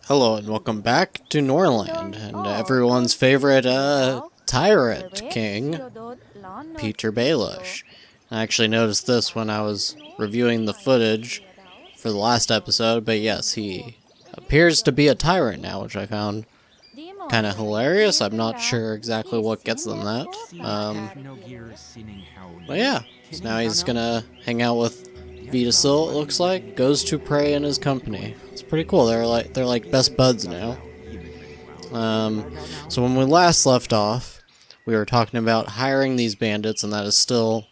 Hello and welcome back to Norland and everyone's favorite tyrant king, Petyr Baelish. I actually noticed this when I was reviewing the footage for the last episode, but yes, he appears to be a tyrant now, which I found kind of hilarious. I'm not sure exactly what gets them that. But yeah, so now he's gonna hang out with Vita Sil, it looks like, goes to prey in his company. It's pretty cool. They're like best buds now. So when we last left off, we were talking about hiring these bandits, and that is still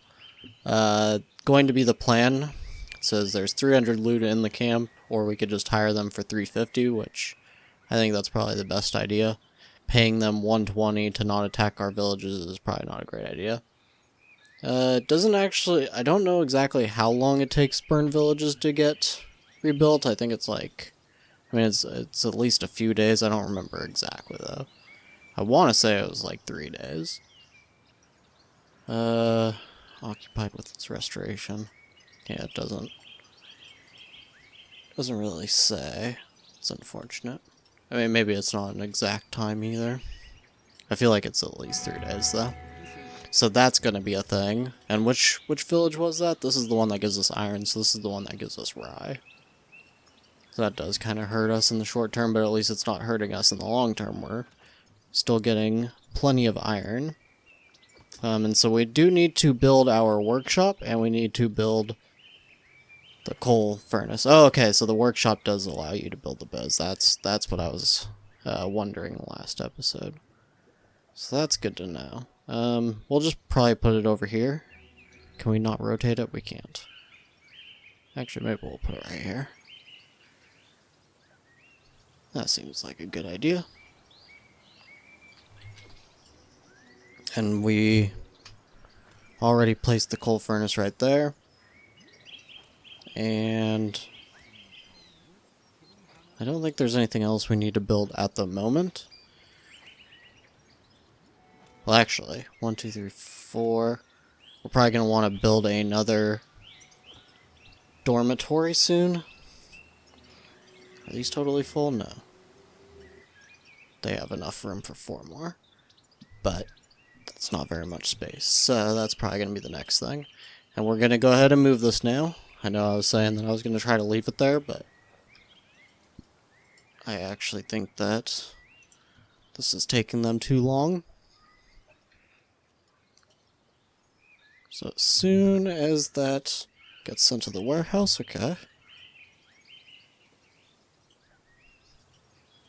going to be the plan. It says there's 300 loot in the camp, or we could just hire them for 350, which I think that's probably the best idea. Paying them 120 to not attack our villages is probably not a great idea. It doesn't actually... I don't know exactly how long it takes burned villages to get rebuilt. I think it's like... I mean, it's at least a few days. I don't remember exactly, though. I want to say it was like 3 days. Occupied with its restoration. Yeah, it doesn't really say. It's unfortunate. I mean, maybe it's not an exact time either. I feel like it's at least 3 days, though. So that's going to be a thing. And which village was that? This is the one that gives us iron, so this is the one that gives us rye. So that does kind of hurt us in the short term, but at least it's not hurting us in the long term. We're still getting plenty of iron. And so we do need to build our workshop, and we need to build the coal furnace. Oh, okay, so the workshop does allow you to build the bows. That's what I was wondering the last episode. So that's good to know. We'll just probably put it over here. Can we not rotate it? We can't. Actually, maybe we'll put it right here. That seems like a good idea. And we already placed the coal furnace right there. And I don't think there's anything else we need to build at the moment. Well, actually, 1, 2, 3, 4. We're probably going to want to build another dormitory soon. Are these totally full? No. They have enough room for 4 more. But that's not very much space. So that's probably going to be the next thing. And we're going to go ahead and move this now. I know I was saying that I was going to try to leave it there, but I actually think that this is taking them too long. So as soon as that gets sent to the warehouse, okay.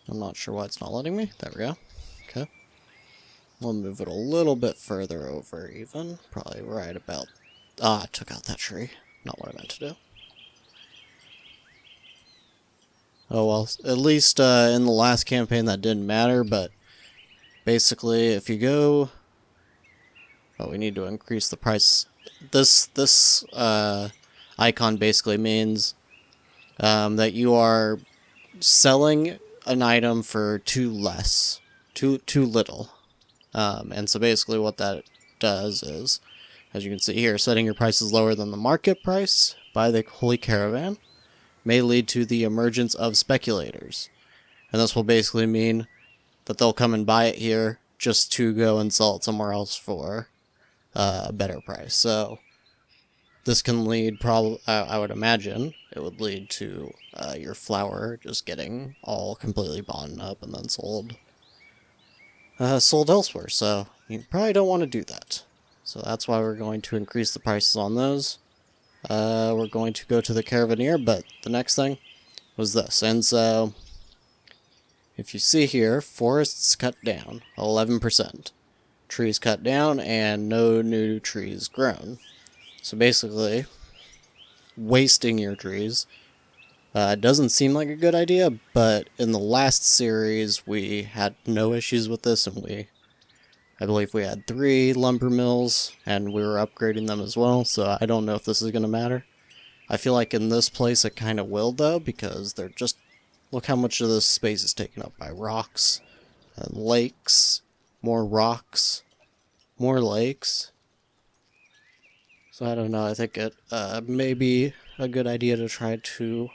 I'm not sure why it's not letting me. There we go. Okay. We'll move it a little bit further over even. Probably right about... Ah, I took out that tree. Not what I meant to do. Oh well, at least in the last campaign that didn't matter, but basically if you go... Oh, we need to increase the price. This icon basically means that you are selling an item for too little. And so basically what that does is, as you can see here, setting your prices lower than the market price by the Holy Caravan may lead to the emergence of speculators. And this will basically mean that they'll come and buy it here just to go and sell it somewhere else for a better price. So this can lead, I would imagine, it would lead to your flour just getting all completely bought up and then sold elsewhere. So you probably don't want to do that. So that's why we're going to increase the prices on those. We're going to go to the Caravaneer, but the next thing was this. And so if you see here, forests cut down 11%. Trees cut down and no new trees grown. So basically, wasting your trees doesn't seem like a good idea, but in the last series we had no issues with this, and I believe we had 3 lumber mills, and we were upgrading them as well, so I don't know if this is going to matter. I feel like in this place it kind of will, though, because they're just... Look how much of this space is taken up by rocks and lakes. More rocks. More lakes. So I don't know, I think it may be a good idea to try to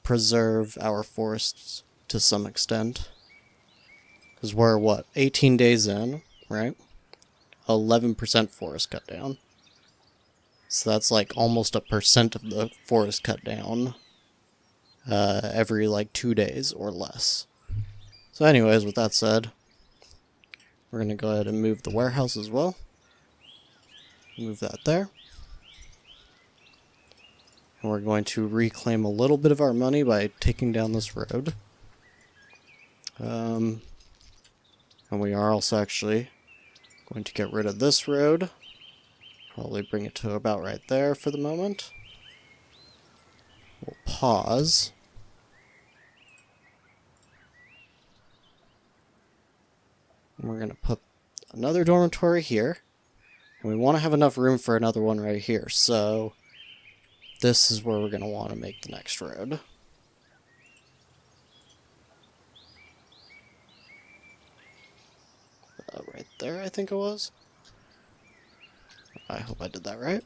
preserve our forests to some extent. Because we're, what, 18 days in, right? 11% forest cut down. So that's like almost 1% of the forest cut down every like 2 days or less. So anyways, with that said, we're going to go ahead and move the warehouse as well. Move that there. And we're going to reclaim a little bit of our money by taking down this road. And we are also actually going to get rid of this road. Probably bring it to about right there for the moment. We'll pause. And we're going to put another dormitory here. And we want to have enough room for another one right here. So this is where we're going to want to make the next road. Right there, I think it was. I hope I did that right.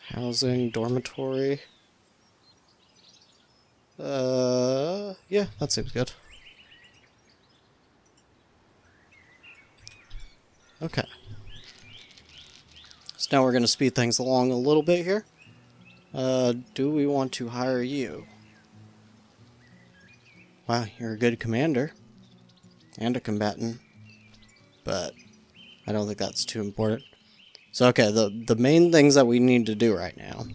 Housing, dormitory. Yeah, that seems good. Okay. So now we're going to speed things along a little bit here. Do we want to hire you? Wow, you're a good commander. And a combatant. But I don't think that's too important. So, okay, the main things that we need to do right now.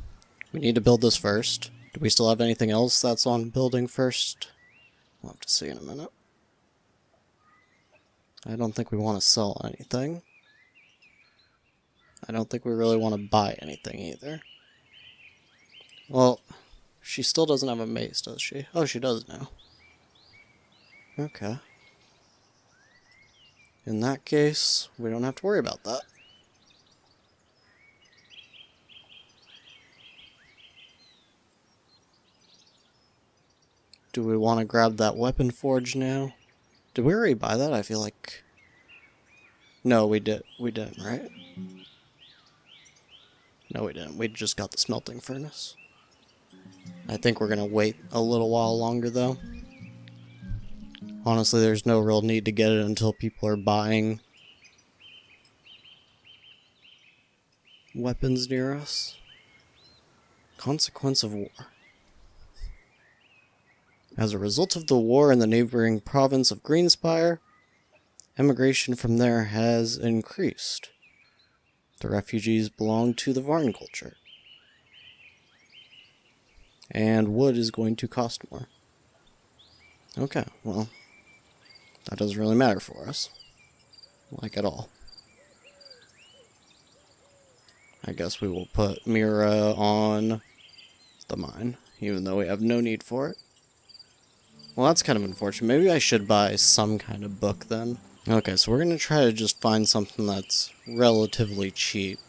We need to build this first. Do we still have anything else that's on building first? We'll have to see in a minute. I don't think we want to sell anything. I don't think we really want to buy anything either. Well, she still doesn't have a mace, does she? Oh, she does now. Okay. In that case, we don't have to worry about that. Do we want to grab that weapon forge now? Did we already buy that? I feel like... No, we didn't, right? No, we didn't. We just got the smelting furnace. I think we're going to wait a little while longer, though. Honestly, there's no real need to get it until people are buying weapons near us. Consequence of war. As a result of the war in the neighboring province of Greenspire, emigration from there has increased. The refugees belong to the Varn culture. And wood is going to cost more. Okay, well, that doesn't really matter for us. Like at all. I guess we will put Mira on the mine, even though we have no need for it. Well, that's kind of unfortunate. Maybe I should buy some kind of book then. Okay, so we're going to try to just find something that's relatively cheap.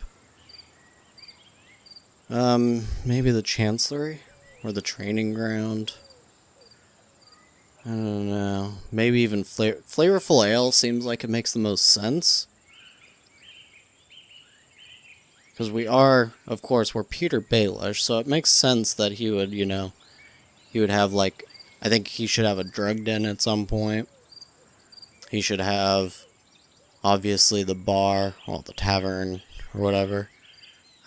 Maybe the Chancellery? Or the Training Ground? I don't know. Maybe even Flavorful Ale seems like it makes the most sense. Because we are, of course, we're Petyr Baelish, so it makes sense that he would, you know, he would have, like, I think he should have a drug den at some point. He should have, obviously, the bar, well, the tavern, or whatever.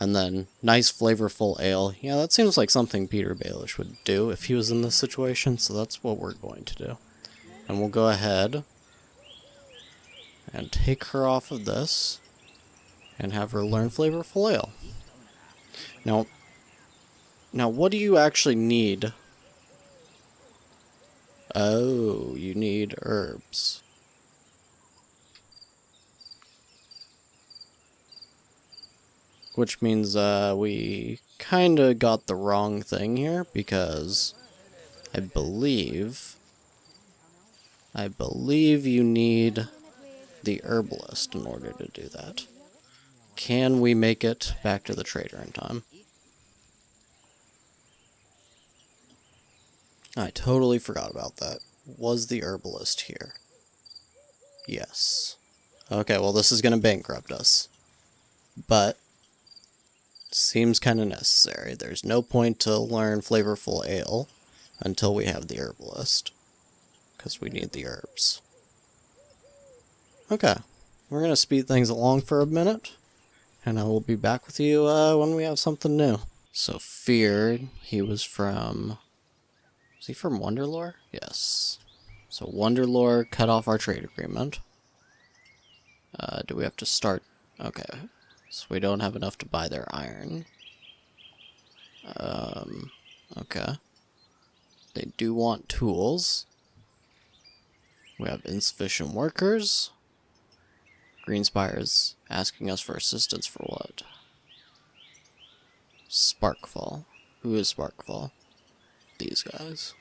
And then, nice flavorful ale. Yeah, that seems like something Petyr Baelish would do if he was in this situation, so that's what we're going to do. And we'll go ahead and take her off of this and have her learn flavorful ale. Now what do you actually need? Oh, you need herbs. Which means we kind of got the wrong thing here, because I believe you need the herbalist in order to do that. Can we make it back to the trader in time? I totally forgot about that. Was the herbalist here? Yes. Okay, well this is going to bankrupt us. But Seems kind of necessary. There's no point to learn flavorful ale until we have the herbalist, because we need the herbs. Okay, we're going to speed things along for a minute, and I will be back with you when we have something new. So Feared, he was from... is he from Wonderlore? Yes. So Wonderlore cut off our trade agreement. Do we have to start... okay. So we don't have enough to buy their iron. Okay. They do want tools. We have insufficient workers. Greenspire is asking us for assistance for what? Sparkfall. Who is Sparkfall? These guys.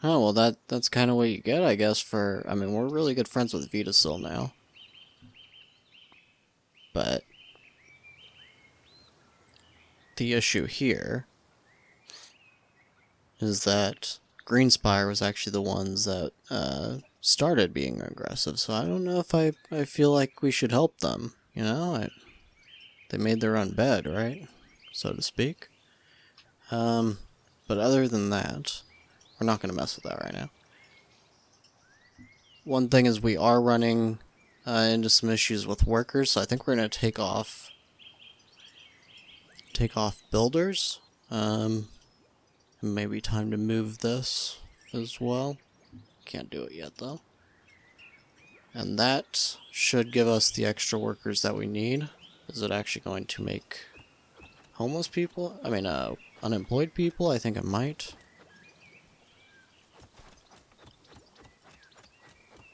Oh, well that's kind of what you get, I guess, for... I mean, we're really good friends with Vitasil now. But the issue here is that Greenspire was actually the ones that started being aggressive, so I don't know if I feel like we should help them, you know? They made their own bed, right? So to speak. But other than that, we're not going to mess with that right now. One thing is we are running into some issues with workers, so I think we're going to take off builders. Maybe time to move this as well. Can't do it yet though. And that should give us the extra workers that we need. Is it actually going to make homeless people? I mean, unemployed people? I think it might.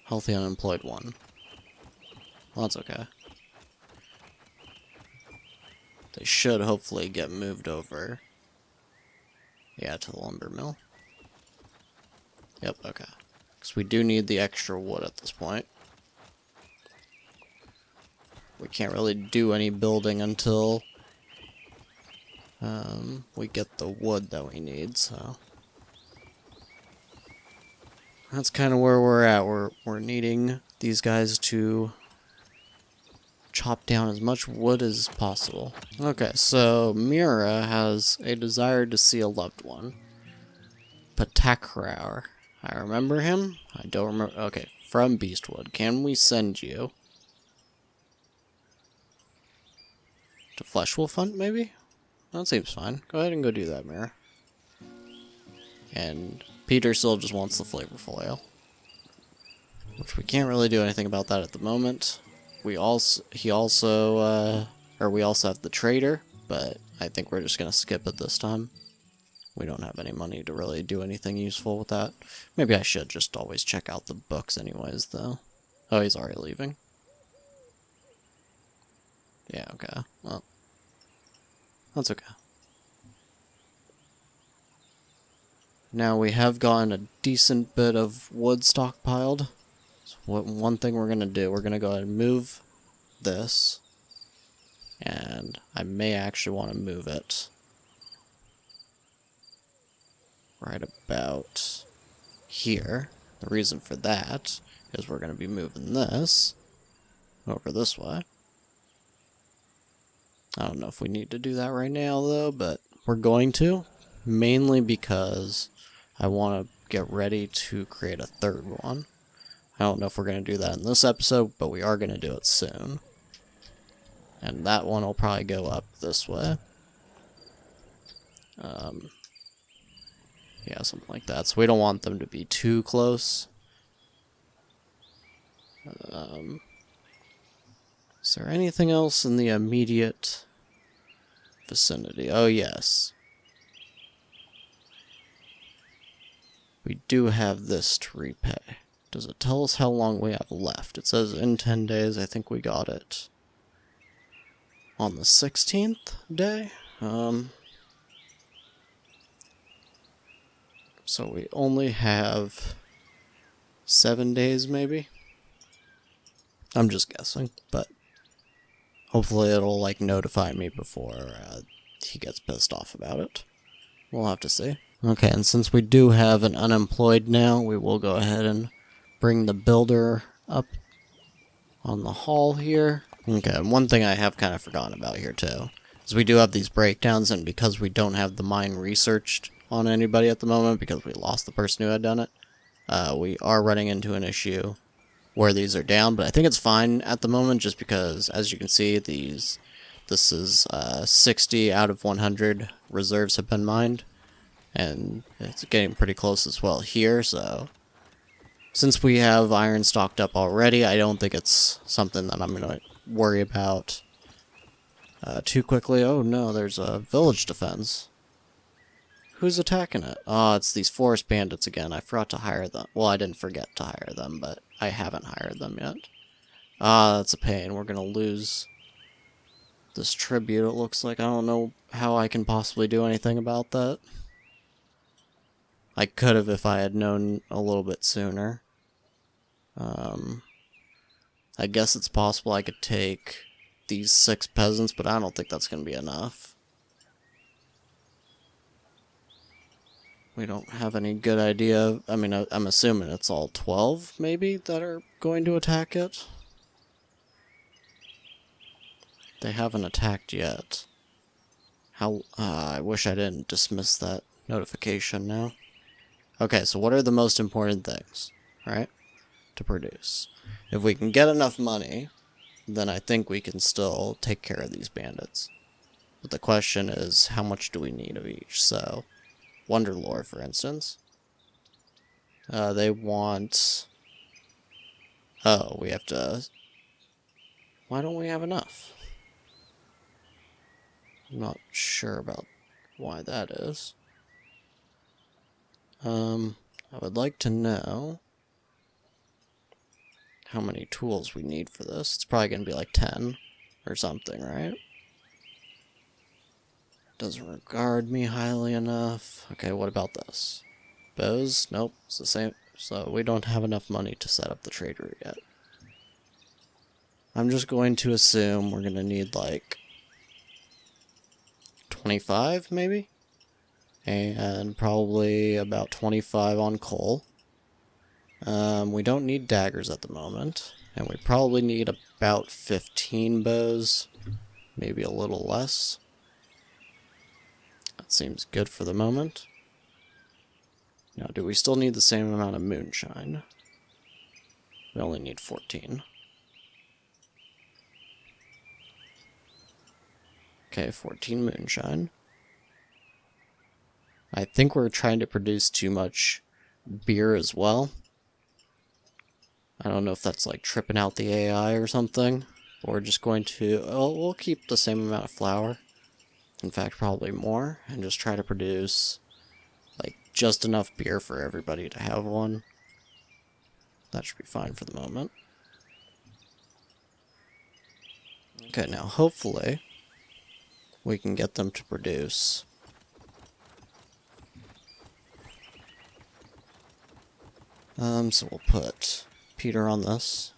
Healthy unemployed 1. Well, that's okay. They should hopefully get moved over. Yeah, to the lumber mill. Yep, okay. Because we do need the extra wood at this point. We can't really do any building until we get the wood that we need, so... that's kind of where we're at. We're needing these guys to chop down as much wood as possible. Okay, so Mira has a desire to see a loved one. Petyr. I remember him? I don't remember. Okay, from Beastwood. Can we send you to Fleshwolf Hunt, maybe? That seems fine. Go ahead and go do that, Mira. And Petyr still just wants the flavorful ale, which we can't really do anything about that at the moment. We also have the trader, but I think we're just gonna skip it this time. We don't have any money to really do anything useful with that. Maybe I should just always check out the books anyways, though. Oh, he's already leaving. Yeah, okay. Well, that's okay. Now we have gotten a decent bit of wood stockpiled. So one thing we're going to do, we're going to go ahead and move this. And I may actually want to move it right about here. The reason for that is we're going to be moving this over this way. I don't know if we need to do that right now, though, but we're going to. Mainly because I want to get ready to create a third one. I don't know if we're going to do that in this episode, but we are going to do it soon. And that one will probably go up this way. Yeah, something like that. So we don't want them to be too close. Is there anything else in the immediate vicinity? Oh, yes. We do have this to repay. Does it tell us how long we have left? It says in 10 days. I think we got it on the 16th day. So we only have 7 days, maybe? I'm just guessing, but hopefully it'll, like, notify me before he gets pissed off about it. We'll have to see. Okay, and since we do have an unemployed now, we will go ahead and bring the builder up on the hall here. Okay, and one thing I have kind of forgotten about here too is we do have these breakdowns, and because we don't have the mine researched on anybody at the moment because we lost the person who had done it, we are running into an issue where these are down, but I think it's fine at the moment just because, as you can see, this is 60 out of 100 reserves have been mined, and it's getting pretty close as well here, so since we have iron stocked up already, I don't think it's something that I'm going to worry about too quickly. Oh no, there's a village defense. Who's attacking it? Oh, it's these forest bandits again. I forgot to hire them. Well, I didn't forget to hire them, but I haven't hired them yet. Ah, that's a pain. We're going to lose this tribute, it looks like. I don't know how I can possibly do anything about that. I could have if I had known a little bit sooner. I guess it's possible I could take these 6 peasants, but I don't think that's going to be enough. We don't have any good idea. I mean, I'm assuming it's all 12, maybe, that are going to attack it. They haven't attacked yet. How? I wish I didn't dismiss that notification now. Okay, so what are the most important things, right, to produce? If we can get enough money, then I think we can still take care of these bandits. But the question is, how much do we need of each? So, Wonderlore, for instance. They want... Oh, we have to... Why don't we have enough? I'm not sure about why that is. I would like to know how many tools we need for this. It's probably going to be like 10 or something, right? Doesn't regard me highly enough. Okay, what about this? Bows? Nope, it's the same. So we don't have enough money to set up the trader yet. I'm just going to assume we're going to need like 25 maybe? And probably about 25 on coal. We don't need daggers at the moment. And we probably need about 15 bows. Maybe a little less. That seems good for the moment. Now, do we still need the same amount of moonshine? We only need 14. Okay, 14 moonshine. I think we're trying to produce too much beer as well. I don't know if that's like tripping out the AI or something. But we're just going to... Oh, we'll keep the same amount of flour. In fact, probably more. And just try to produce like just enough beer for everybody to have one. That should be fine for the moment. Okay, now hopefully we can get them to produce. So we'll put Petyr on this.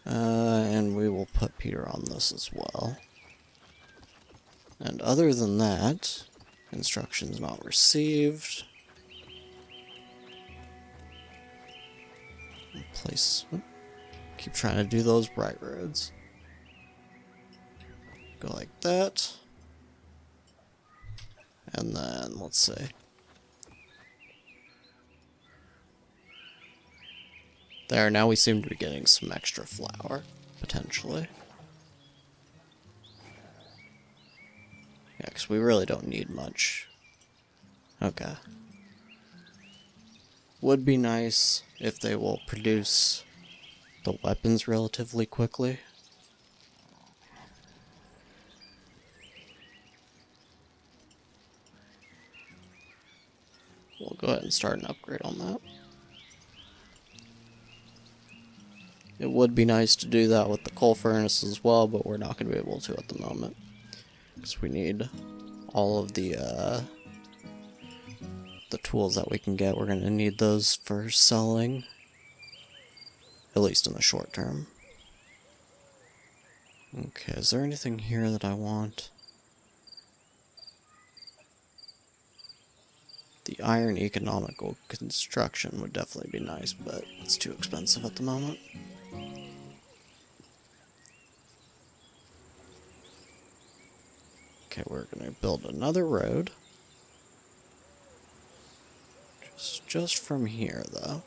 And we will put Petyr on this as well. And other than that, instructions not received. Place. Keep trying to do those bright roads. Go like that. And then, let's see. There, now we seem to be getting some extra flour, potentially. Yeah, because we really don't need much. Okay. Would be nice if they will produce the weapons relatively quickly. We'll go ahead and start an upgrade on that. It would be nice to do that with the coal furnace as well, but we're not going to be able to at the moment. Because we need all of the tools that we can get. We're going to need those for selling. At least in the short term. Okay, is there anything here that I want? The iron economical construction would definitely be nice, but it's too expensive at the moment. Okay, we're gonna build another road. Just from here, though.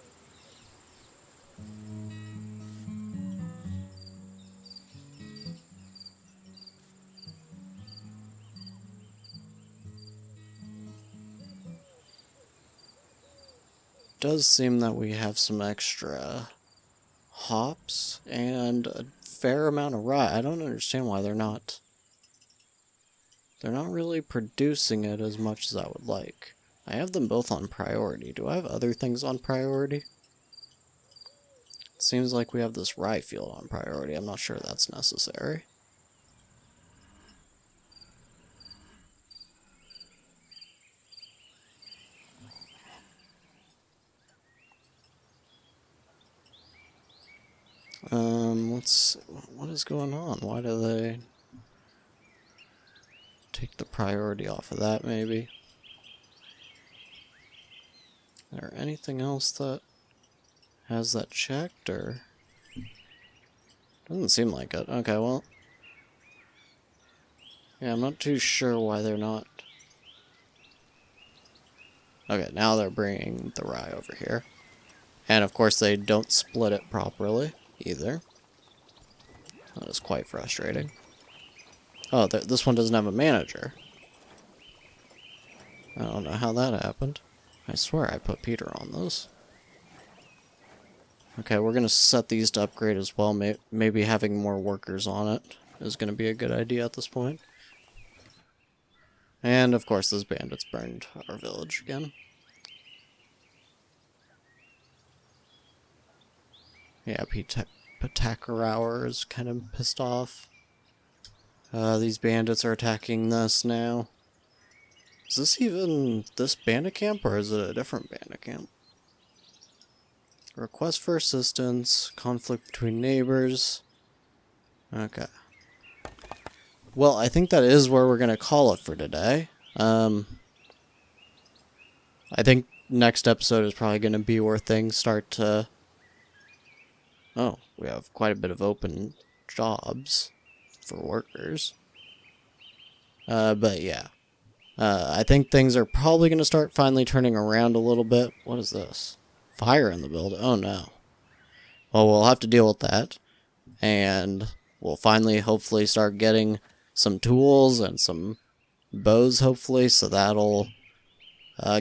Does seem that we have some extra hops and a fair amount of rye. I don't understand why they're not really producing it as much as I would like. I have them both on priority. Do I have other things on priority? It seems like we have this rye field on priority. I'm not sure that's necessary. What is going on? Why do they take the priority off of that, maybe? Is there anything else that has that checked, or? Doesn't seem like it. Okay, well. Yeah, I'm not too sure why they're not. Okay, now they're bringing the rye over here. And of course they don't split it properly, either. That is quite frustrating. Oh, this one doesn't have a manager. I don't know how that happened. I swear I put Petyr on those. Okay, we're gonna set these to upgrade as well. Maybe having more workers on it is gonna be a good idea at this point. And of course those bandits burned our village again. Yeah, Petyr is kind of pissed off. These bandits are attacking this now. Is this even this bandit camp, or is it a different bandit camp? Request for assistance, conflict between neighbors. Okay. Well, I think that is where we're going to call it for today. I think next episode is probably going to be where things start to... Oh, we have quite a bit of open jobs for workers. But yeah. I think things are probably going to start finally turning around a little bit. What is this? Fire in the building. Oh no. Well, we'll have to deal with that. And we'll finally, hopefully, start getting some tools and some bows, hopefully. So that'll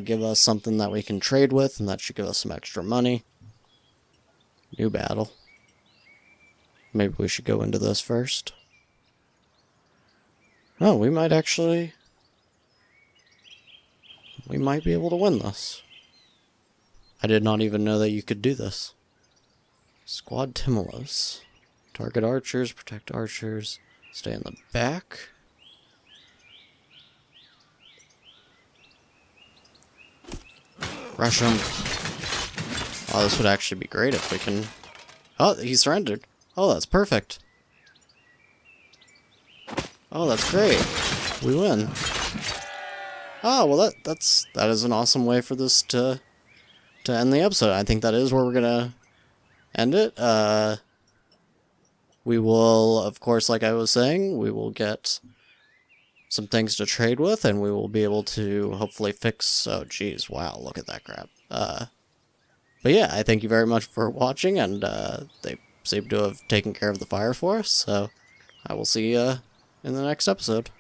give us something that we can trade with, and that should give us some extra money. New battle. Maybe we should go into this first. Oh, we might actually... We might be able to win this. I did not even know that you could do this. Squad Timolos. Target archers, protect archers. Stay in the back. Rush him. Oh, this would actually be great if we can... Oh, he surrendered. Oh, that's perfect. Oh, that's great. We win. Oh, well, that is an awesome way for this to end the episode. I think that is where we're gonna end it. We will, of course, like I was saying, we will get some things to trade with, and we will be able to hopefully fix... Oh, geez, wow, look at that crap. But yeah, I thank you very much for watching, and they seem to have taken care of the fire for us, so I will see you in the next episode.